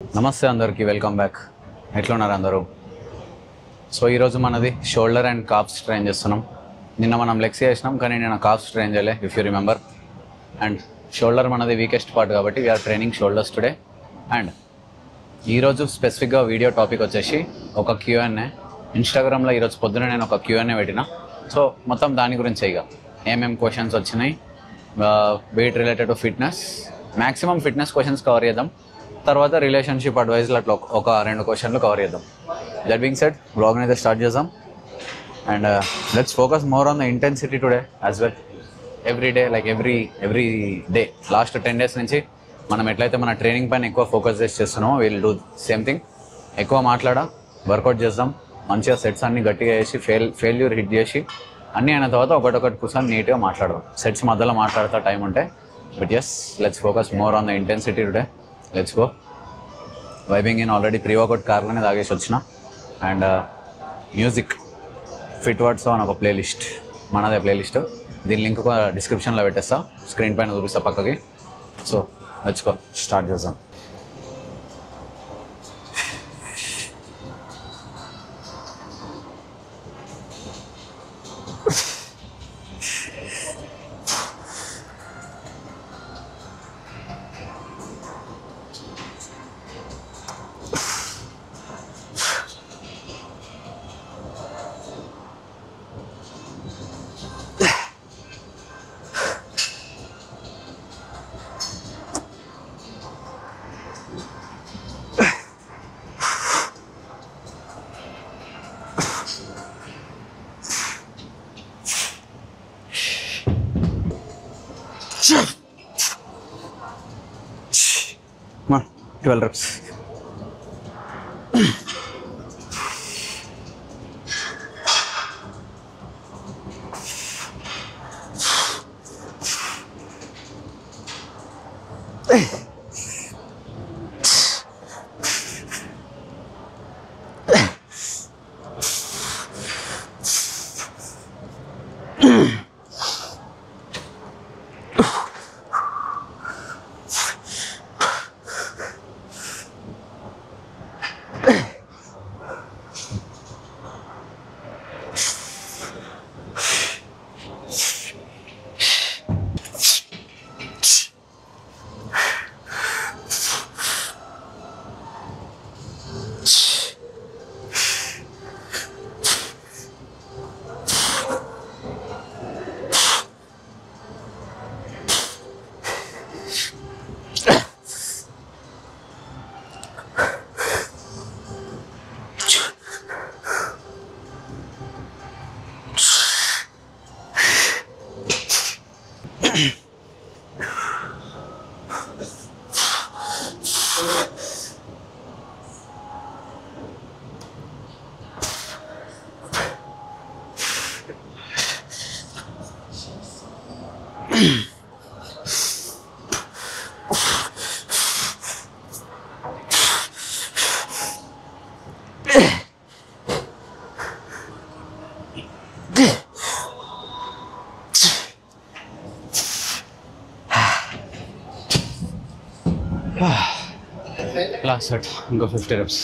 నమస్తే అందరికీ welcome back. ఎట్లున్నారు అందరూ? సో ఈరోజు మనది షోల్డర్ అండ్ కాప్స్ ట్రైన్ చేస్తున్నాం. నిన్న మనం లెగ్స్ చేసినాం, కానీ నేను కాప్స్ ట్రైన్ చేయలే, if you remember. And shoulder మనది వీకెస్ట్ పార్ట్ కాబట్టి we are training shoulders today. And ఈరోజు స్పెసిఫిక్గా వీడియో టాపిక్ వచ్చేసి ఒక Q&A. ఇన్స్టాగ్రామ్లో ఈరోజు పొద్దున నేను ఒక Q&A పెట్టిన. సో మొత్తం దాని గురించి ఇక ఏమేమి క్వశ్చన్స్ వచ్చినాయి, wait related to fitness, maximum fitness questions cover చేద్దాం. తర్వాత రిలేషన్షిప్ అడ్వైజ్లో అట్లా ఒక 2 క్వశ్చన్లు కవర్ చేద్దాం. దట్ బీయింగ్ సెడ్, వ్లాగ్ని అయితే స్టార్ట్ చేద్దాం. And let's focus more on the intensity today as well. Every day, like every day last 10 days నుంచి మనం ఎట్లయితే మన ట్రైనింగ్ పైన ఎక్కువ ఫోకస్ చేస్తున్నామో విల్ డూ సేమ్ థింగ్. ఎక్కువ వర్కౌట్ చేద్దాం, మంచిగా సెట్స్ అన్ని గట్టిగా చేసి ఫెయిల్యూర్ హిట్ చేసి అన్నీ అయిన తర్వాత ఒకటొకటి కూర్చొని నీట్గా మాట్లాడదాం. సెట్స్ మధ్యలో మాట్లాడతా టైం ఉంటే. But yes, let's focus more on the intensity today. Let's go. Vibing in already pre workout కార్లోనే తాగేసి వచ్చిన. అండ్ మ్యూజిక్ ఫిట్ వర్డ్స్ అని ఒక ప్లేలిస్ట్, మనదే ప్లేలిస్ట్. దీని లింక్ డిస్క్రిప్షన్లో పెట్టేస్తా, స్క్రీన్ పైన చూపిస్తా పక్కకి. సో లెట్స్ గో, స్టార్ట్ చేద్దాం. Come on, 12 reps. Last set, go 50 reps.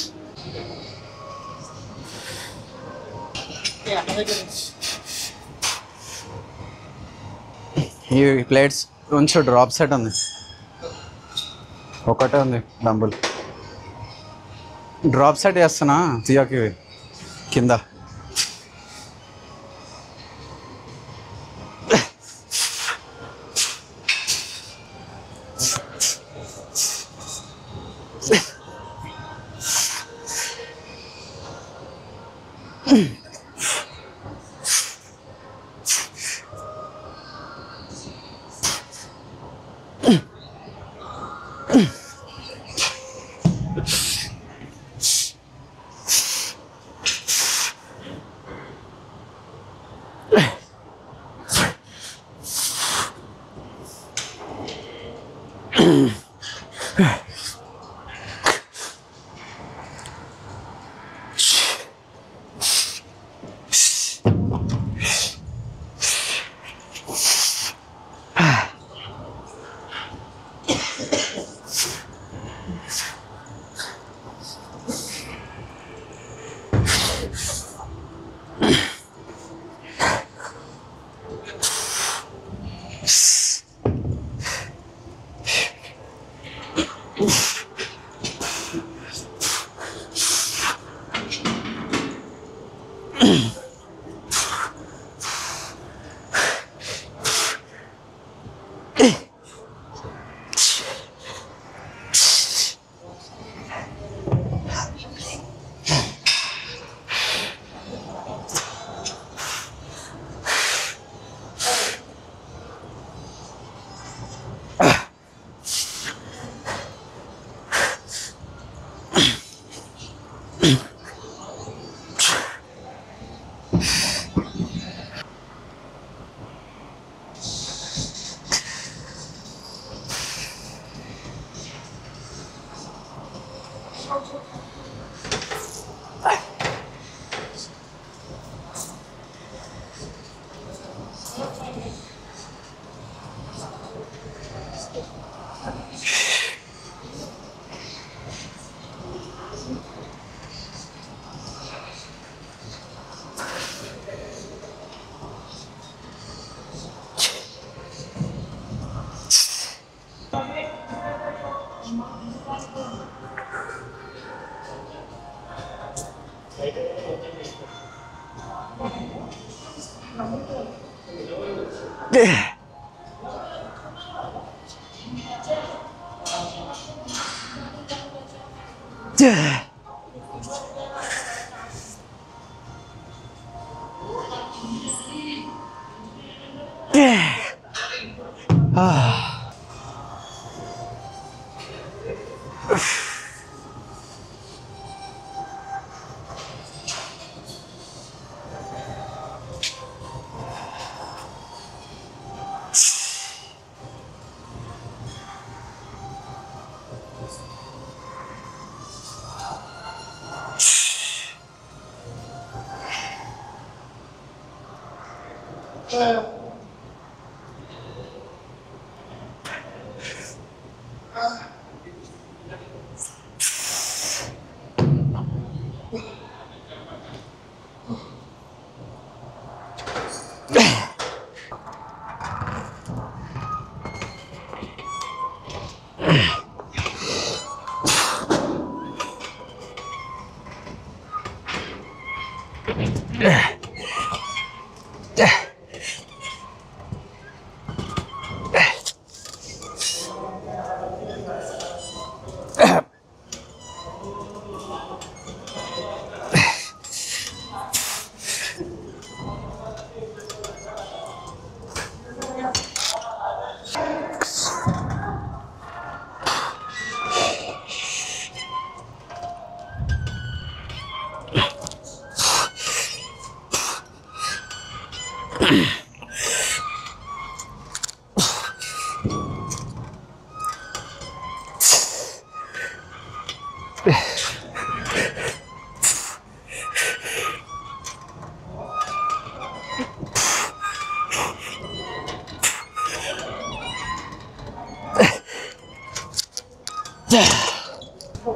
ఈ ప్లేట్స్ కొంచెం డ్రాప్ సెట్ ఉంది, ఒకటే ఉంది డంబుల్. డ్రాప్ సెట్ చేస్తున్నా తీయకి కింద.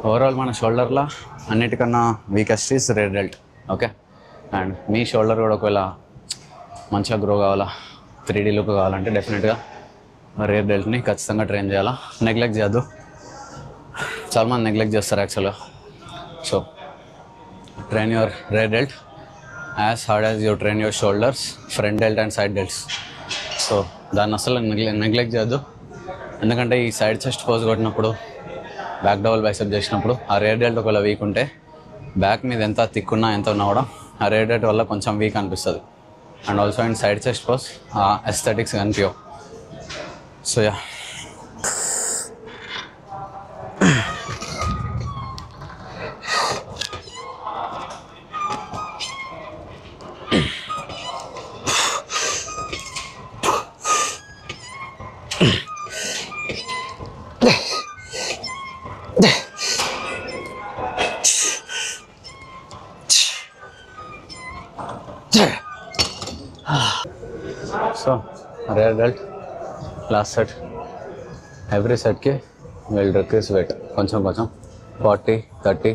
ఓవరాల్ మన షోల్డర్లో అన్నిటికన్నా weakest is rare dwelt. Okay, and me shoulder కూడా ఒకవేళ మంచిగా గ్రో కావాలా, 3D లుక్ కావాలంటే డెఫినెట్గా రేర్ డెల్ట్ని ఖచ్చితంగా ట్రైన్ చేయాలా. నెగ్లెక్ట్ చేయద్దు, చాలామంది నెగ్లెక్ట్ చేస్తారు యాక్చువల్గా. So train your rear delt as hard as you train your shoulders, front delt and side delts. So దాన్ని అసలు నెగ్లెక్ట్ చేయొద్దు, ఎందుకంటే ఈ సైడ్ చెస్ట్ పోజ్ కొట్టినప్పుడు, బ్యాక్ డబుల్ బైసెప్ చేసినప్పుడు ఆ రేర్ డెల్ట్ ఒకవేళ వీక్ ఉంటే బ్యాక్ మీద ఎంత తిక్కున్నా ఎంత ఉన్నా కూడా ఆ రేర్ డెల్ట్ వల్ల కొంచెం వీక్ అనిపిస్తుంది. And also and side chest pose ఆ ఎస్థెటిక్స్ కనిపించవు. So yeah, so rare dwelt last set. Every సెట్కి విల్ డిక్రీస్ వెయిట్ కొంచెం కొంచెం, 40, 30,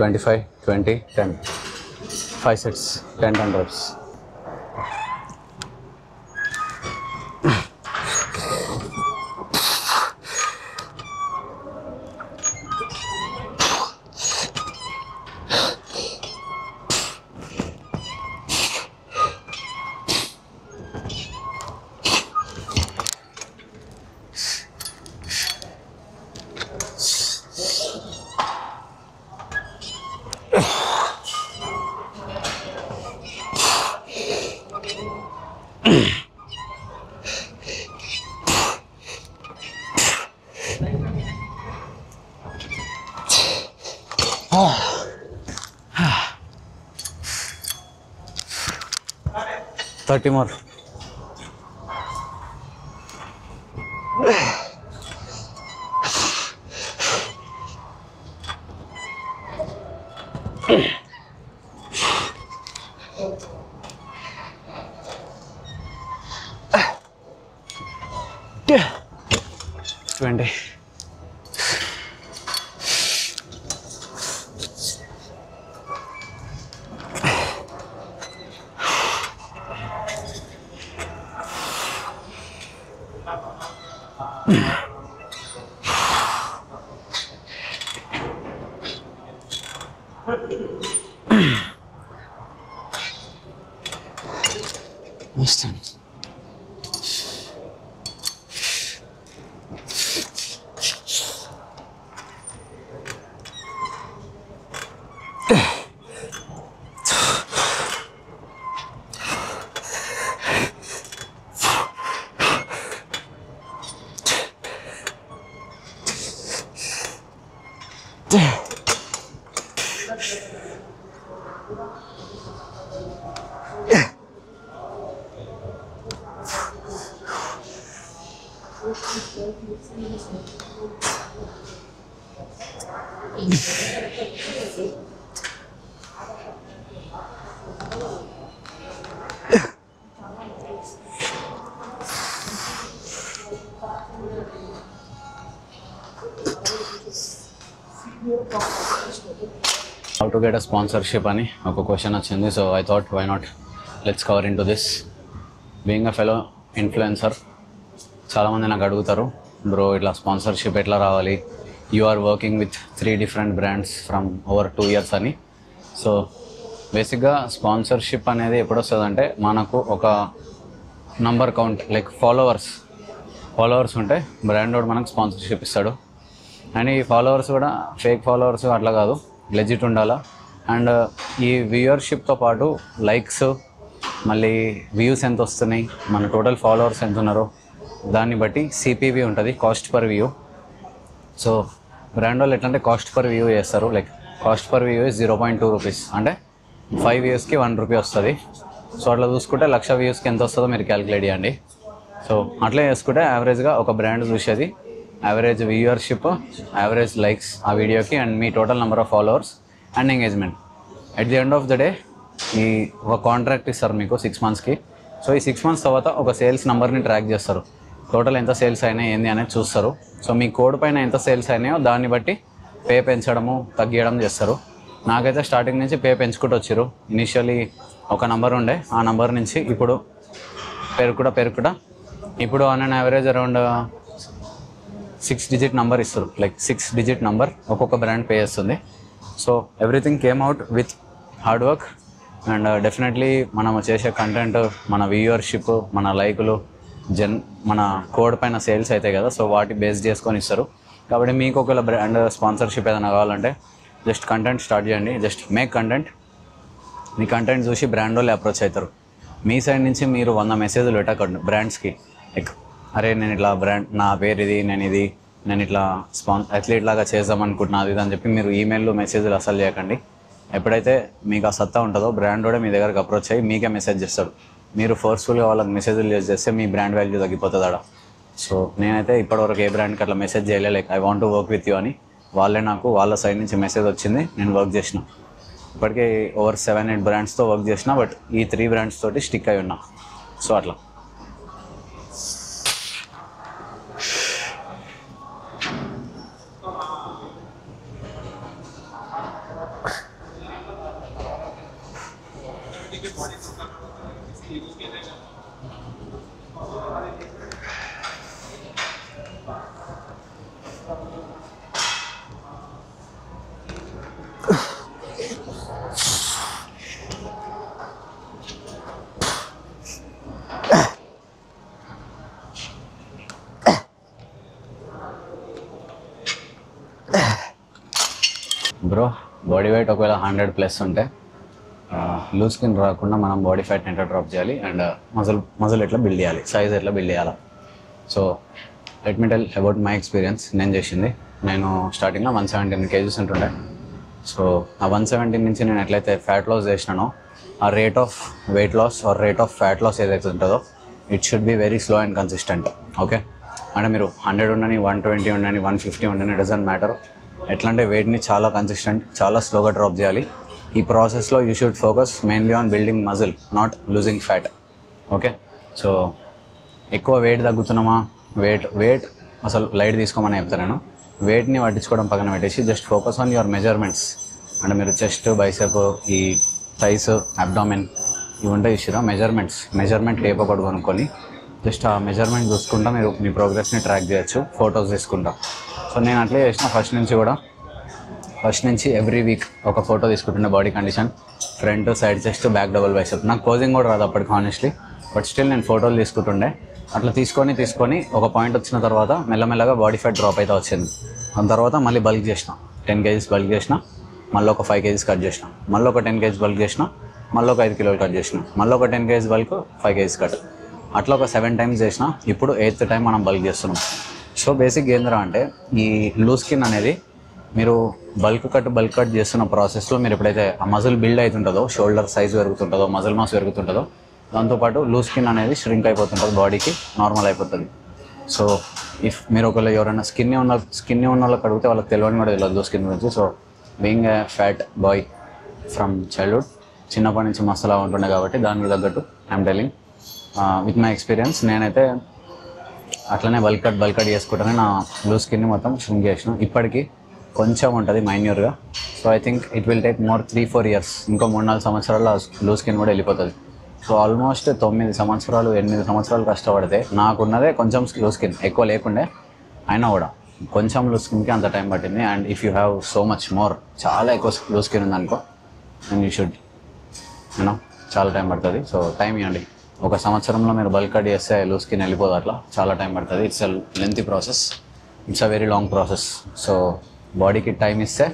25, 20, 10, 5 sets, 10 reps. Thirty more. 20. How to get a sponsorship అని ఒక క్వశ్చన్ వచ్చింది. So I thought why not let's cover into this. Being a fellow influencer, చాలామంది నాకు అడుగుతారు, bro ఇట్లా స్పాన్సర్షిప్ ఎట్లా రావాలి, you are working with 3 different brands from over 2 years అని. సో బేసిక్గా స్పాన్సర్షిప్ అనేది ఎప్పుడు వస్తుందంటే, మనకు ఒక నంబర్ కౌంట్ లైక్ ఫాలోవర్స్ ఉంటే బ్రాండ్ వాడు మనకు స్పాన్సర్షిప్ ఇస్తాడు. అండ్ ఈ ఫాలోవర్స్ కూడా ఫేక్ ఫాలోవర్స్ అట్లా కాదు, లెజిట్ ఉండాలా. అండ్ ఈ వ్యూయర్షిప్తో పాటు లైక్స్, మళ్ళీ వ్యూస్ ఎంత వస్తున్నాయి, మన టోటల్ ఫాలోవర్స్ ఎంత ఉన్నారో దాన్ని బట్టి సిపివి ఉంటుంది, cost per view. So brand వాళ్ళు ఎట్లంటే కాస్ట్ పర్ వ్యూ చేస్తారు. Like cost per view is 0.2 rupees, అంటే 5 వ్యూస్కి 1 రూపీ వస్తుంది. సో అట్లా చూసుకుంటే 1,00,000 వ్యూస్కి ఎంత వస్తుందో మీరు క్యాలిక్యులేట్ చేయండి. సో అట్లా చేసుకుంటే యావరేజ్గా ఒక బ్రాండ్ చూసేది యావరేజ్ వ్యూయర్షిప్, యావరేజ్ లైక్స్ ఆ వీడియోకి, and me total number of followers and engagement. At the end of the day ఈ ఒక కాంట్రాక్ట్ ఇస్తారు మీకు 6 monthsకి. సో ఈ 6 months తర్వాత ఒక సేల్స్ నెంబర్ని ట్రాక్ చేస్తారు, టోటల్ ఎంత సేల్స్ అయినాయి ఏంది అనేది చూస్తారు. సో మీ కోడ్ పైన ఎంత సేల్స్ అయినాయో దాన్ని బట్టి పే పెంచడము తగ్గియడం చేస్తారు. నాకైతే స్టార్టింగ్ నుంచి పే పెంచుకుంటూ వచ్చారు. ఇనిషియలీ ఒక నెంబర్ ఉండే, ఆ నెంబర్ నుంచి ఇప్పుడు పెరుగుకుంటా ఇప్పుడు on and average around 6 digit number ఇస్తారు. లైక్ 6 digit నెంబర్ ఒక్కొక్క బ్రాండ్ పే చేస్తుంది. So everything came out with hard work. And definitely మనం చేసే కంటెంట్, మన వ్యూయర్షిప్, మన లైకులు, మన కోడ్ పైన సేల్స్ అవుతాయి కదా, సో వాటి బేస్ చేసుకొని ఇస్తారు. కాబట్టి మీకు ఒకవేళ బ్రాండ్ స్పాన్సర్షిప్ ఏదైనా కావాలంటే జస్ట్ కంటెంట్ స్టార్ట్ చేయండి, జస్ట్ మేక్ కంటెంట్. మీ కంటెంట్ చూసి బ్రాండ్ వాళ్ళు అప్రోచ్ అవుతారు. మీ సైడ్ నుంచి మీరు 100 మెసేజ్లు పెట్టకండి బ్రాండ్స్కి. లైక్ అరే నేను ఇట్లా బ్రాండ్, నా పేరు ఇది, నేను ఇట్లా అథ్లీట్ లాగా చేద్దాం అనుకుంటున్నా అది అని చెప్పి మీరు ఈమెయిల్లో మెసేజ్లు అసలు చేయకండి. ఎప్పుడైతే మీకు ఆ సత్తా ఉంటుందో బ్రాండ్ కూడా మీ దగ్గరకు అప్రోచ్ అయ్యి మీకే మెసేజ్ చేస్తాడు. మీరు ఫోర్స్ఫుల్గా వాళ్ళకి మెసేజ్లు చేస్తే మీ బ్రాండ్ వాల్యూ తగ్గిపోతుంది ఆడ. సో నేనైతే ఇప్పటివరకు ఏ బ్రాండ్కి అట్లా మెసేజ్ చేయలే, like I want to work with you అని. వాళ్ళే నాకు వాళ్ళ సైడ్ నుంచి మెసేజ్ వచ్చింది, నేను వర్క్ చేసిన. ఇప్పటికే ఓవర్ 7-8 బ్రాండ్స్తో వర్క్ చేసిన, బట్ ఈ 3 brands తోటి స్టిక్ అయి ఉన్నా. సో అట్లా బ్రో, బాడీ వెయిట్ ఒకవేళ 100+ ఉంటే లూజ్ స్కిన్ రాకుండా మనం బాడీ ఫ్యాట్ని ఎట్లా డ్రాప్ చేయాలి, అండ్ మజిల్ ఎట్లా బిల్డ్ చేయాలి, సైజ్ ఎట్లా బిల్డ్ చేయాలి. So let me tell about my experience. నేను చేసింది, నేను స్టార్టింగ్లో 117 kgs ఉంటుండే. సో ఆ 117 నుంచి నేను ఎట్లయితే ఫ్యాట్ లాస్ చేసినానో, ఆ rate of weight loss or rate of fat loss ఏదైతే ఉంటుందో it should be very slow and consistent. Okay, అంటే మీరు 100 ఉండని, 120 ఉండని, 150 ఉండని, డజంట్ మ్యాటర్. ఎట్లా అంటే వెయిట్ని చాలా కన్సిస్టెంట్, చాలా స్లోగా డ్రాప్ చేయాలి. ఈ ప్రాసెస్లో you should focus mainly on building muscle, not losing fat. Okay, so ఎక్కువ వెయిట్ తగ్గుతున్నామా, వెయిట్ అసలు లైట్ తీసుకోమని చెప్తాను నేను. వెయిట్ని పట్టించుకోవడం పక్కన పెట్టేసి just focus on your measurements. అంటే మీరు చెస్ట్, బైసెప్, ఈ థైస్, అబ్డామిన్ ఇవి ఉంటాయి చూసిరా మెజర్మెంట్ టేప్ ఒకటి కొనుక్కొని జస్ట్ ఆ మెజర్మెంట్ చూసుకుంటా మీరు మీ ప్రోగ్రెస్ని ట్రాక్ చేయొచ్చు, ఫొటోస్ తీసుకుంటా. సో నేను అట్లే చేసిన ఫస్ట్ నుంచి ఎవ్రీ వీక్ ఒక ఫోటో తీసుకుంటుండే body condition, front, side chest, back, double bicep. నాకు పోజింగ్ కూడా రాదు అప్పటికి హానెస్ట్లీ, బట్ స్టిల్ నేను ఫోటోలు తీసుకుంటుండే. అట్లా తీసుకొని ఒక పాయింట్ వచ్చిన తర్వాత మెల్లమెల్లగా బాడీ ఫ్యాట్ డ్రాప్ అయితే వచ్చింది. దాని తర్వాత మళ్ళీ బల్క్ చేసిన, 10 kgs బల్క్ చేసిన, మళ్ళీ ఒక 5 kgs కట్ చేసిన, మళ్ళీ ఒక 10 kgs బల్క్ చేసిన, మళ్ళీ ఒక 5 కిలోలు కట్ చేసిన, మళ్ళీ ఒక 10 kgs బల్క్, 5 kgs కట్. అట్లా ఒక 7 times చేసిన. ఇప్పుడు 8th time మనం బల్క్ చేస్తున్నాం. సో బేసిక్ ఏంద్రా అంటే ఈ లూజ్ స్కిన్ అనేది మీరు బల్క్ కట్ చేస్తున్న ప్రాసెస్లో మీరు ఎప్పుడైతే ఆ మజిల్ బిల్డ్ అవుతుంటుందో, షోల్డర్ సైజ్ పెరుగుతుంటుందో, మజిల్ మాస్ పెరుగుతుంటుందో, దాంతోపాటు లూజ్ స్కిన్ అనేది ష్రింక్ అయిపోతుంటుంది, బాడీకి నార్మల్ అయిపోతుంది. సో ఇఫ్ మీరు ఒకవేళ ఎవరైనా స్కిన్ ఉన్న వాళ్ళకి అడిగితే వాళ్ళకి తెలియని కూడా తెలియదు లూజ్ స్కిన్ గురించి. So being a fat bye from childhood, చిన్నప్పటి నుంచి మస్తలా ఉంటుండే కాబట్టి దానికి తగ్గట్టు I'm telling with my experience. నేనైతే అట్లనే బల్క్ కట్ చేసుకుంటానే నా లూజ్ స్కిన్ని మొత్తం ష్రింక్ చేసిన. ఇప్పటికీ కొంచెం ఉంటుంది మైన్యూర్గా. So I think it will take more 3-4 years, ఇంకో 3-4 సంవత్సరాల్లో లూజ్ స్కిన్ కూడా వెళ్ళిపోతుంది. సో ఆల్మోస్ట్ 8 సంవత్సరాలు కష్టపడితే నాకున్నదే కొంచెం లూజ్ స్కిన్, ఎక్కువ లేకుండే అయినా కూడా కొంచెం లూజ్ స్కిన్కి అంత టైం పట్టింది. And if you have so much more, చాలా ఎక్కువ లూజ్ స్కిన్ ఉందనుకో, అండ్ యూ షుడ్ యూనో చాలా టైం పడుతుంది. సో టైం ఇవ్వండి. ఒక సంవత్సరంలో మీరు బల్క్ కట్ చేస్తే లూజ్ స్కిన్ వెళ్ళిపోదు, అట్లా చాలా టైం పడుతుంది. It's a lengthy process, it's a very long process. So బాడీకి టైం ఇస్తే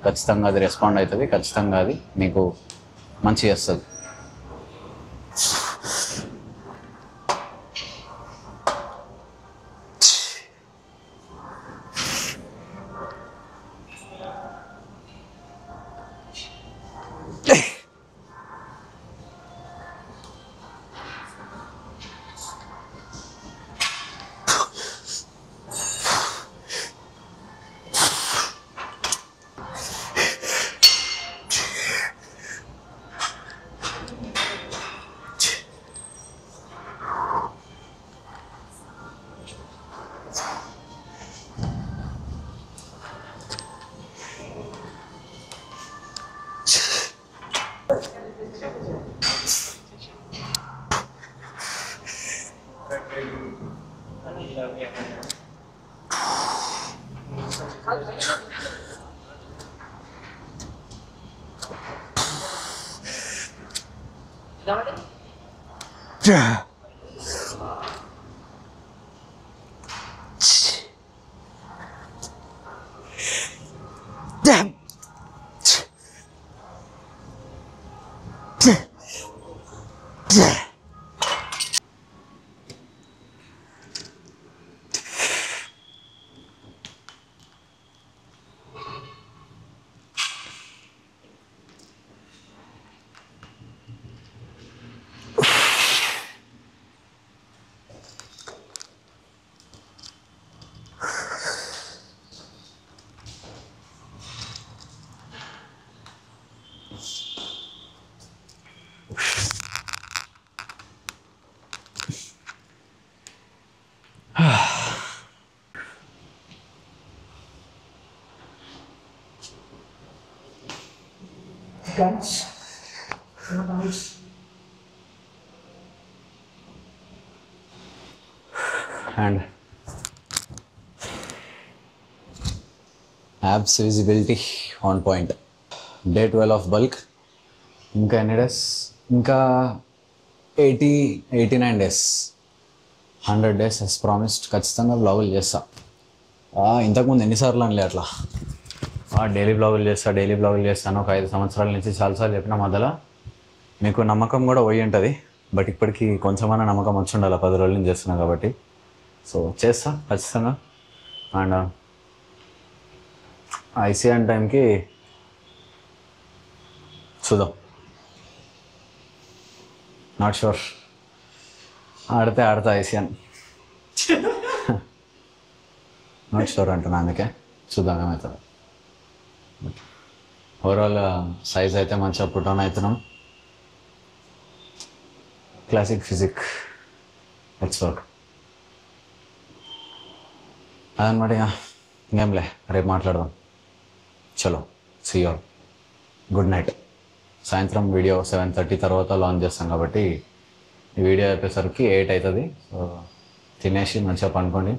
ఖచ్చితంగా అది రెస్పాండ్ అవుతుంది, ఖచ్చితంగా అది మీకు మంచి చేస్తుంది. Guns. And abs visibility on point. Day 12 of bulk. ఇంకా ఎన్ని డేస్? ఇంకా 89 days, 100 days as promised. ఖచ్చితంగా బ్లాగులు చేస్తా. ఇంతకుముందు ఎన్నిసార్లు అనలే అట్లా డైలీ బ్లాగులు చేస్తాను. ఒక 5 సంవత్సరాల నుంచి చాలాసార్లు చెప్పిన మధ్యలో మీకు నమ్మకం కూడా పోయి ఉంటుంది. బట్ ఇప్పటికీ కొంచెమైనా నమ్మకం వచ్చి ఉండాలి, 10 రోజుల నుంచి చేస్తున్నా కాబట్టి. సో చేస్తా ఖచ్చితంగా. అండ్ ఐసీఎన్ టైంకి చూద్దాం, నాట్ షూర్. ఆడతా ఐసీఎన్ నాట్ షూర్ అంటున్నా, అందుకే చూద్దాం ఏమవుతుంది. ఓవరాల్ సైజ్ అయితే మంచిగా పుట్ ఆన్ అవుతున్నాం. Classic physique, let's work. అదనమాట. ఇక ఇంకేంలే, రేపు మాట్లాడదాం. చలో, see you all. Good night. సాయంత్రం వీడియో 7:30 తర్వాత లాంచ్ చేస్తాం కాబట్టి ఈ వీడియో అయిపోయేసరికి 8 అవుతుంది. సో తినేసి మంచిగా పనుకోండి.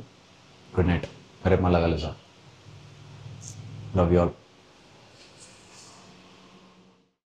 Good night. రేపు మళ్ళీ కలుద్దాం. Love you all.